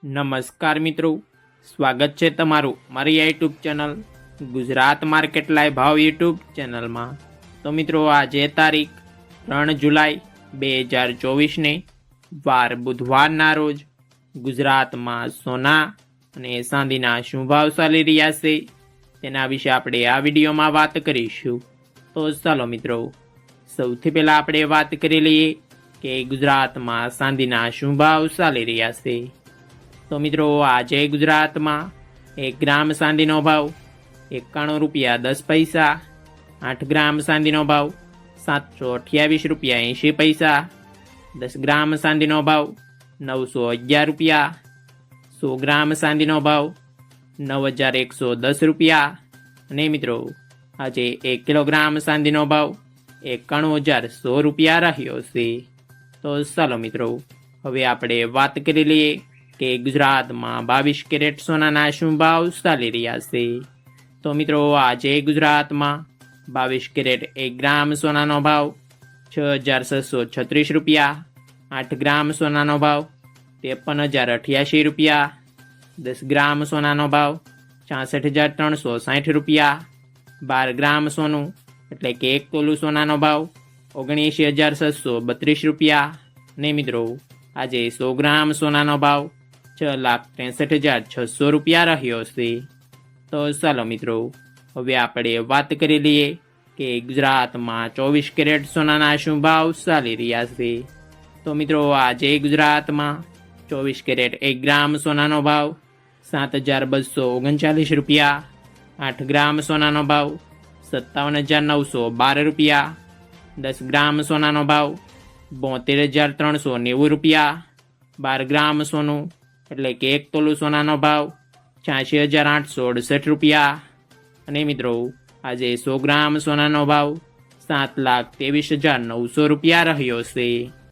નમસ્કાર મિત્રો, સ્વાગત છે તમારું મારી YouTube channel Gujarat market live ભાવ યુટ્યુબ ચેનલમાં। તો મિત્રો, આજે તારીખ 3 જુલાઈ 2024ને વાર બુધવારના રોજ ગુજરાતમાં સોના અને ચાંદીના શું ભાવ ચાલી રહ્યા છે તેના વિશે આપણે આ વિડીયોમાં વાત કરીશું। તો ચાલો મિત્રો, સૌથી પહેલાં આપણે વાત કરી લઈએ કે ગુજરાતમાં ચાંદીના શું ભાવ ચાલી રહ્યા છે। તો મિત્રો, આજે ગુજરાતમાં 1 ગ્રામ ચાંદીનો ભાવ 91 રૂપિયા 10 પૈસા, 8 ગ્રામ ચાંદીનો ભાવ 728 રૂપિયા 80 પૈસા, 10 ગ્રામ ચાંદીનો ભાવ 911 રૂપિયા, 100 ગ્રામ ચાંદીનો ભાવ 9110 રૂપિયા અને મિત્રો આજે 1 કિલોગ્રામ ચાંદીનો ભાવ 91100 રૂપિયા રહ્યો છે। તો ચાલો મિત્રો, હવે આપણે વાત કરી લઈએ કે ગુજરાતમાં 22 કેરેટ સોનાના શું ભાવ ચાલી રહ્યા છે। તો મિત્રો, આજે ગુજરાતમાં 22 કેરેટ 1 ગ્રામ સોનાનો ભાવ 6636 રૂપિયા, 8 ગ્રામ સોનાનો ભાવ 53088 રૂપિયા, 10 ગ્રામ સોનાનો ભાવ 66360 રૂપિયા, 12 ગ્રામ સોનું એટલે કે 1 તોલું સોનાનો ભાવ 79632 રૂપિયા અને મિત્રો આજે 100 ગ્રામ સોનાનો ભાવ 6,63,600 રૂપિયા રહ્યો છે। તો ચાલો મિત્રો, હવે આપણે વાત કરી લઈએ કે ગુજરાતમાં 24 કેરેટ સોનાના શું ભાવ ચાલી રહ્યા છે। તો મિત્રો, આજે ગુજરાતમાં 24 કેરેટ 1 ગ્રામ સોનાનો ભાવ 7,239 રૂપિયા, 8 ગ્રામ સોનાનો ભાવ 57,912 રૂપિયા, 10 ગ્રામ સોનાનો ભાવ 72,390 રૂપિયા, 12 ગ્રામ સોનું એટલે કે 1 તોલું સોનાનો ભાવ 86,868 રૂપિયા અને મિત્રો આજે 100 ગ્રામ સોનાનો ભાવ 7,23,900 રૂપિયા રહ્યો છે।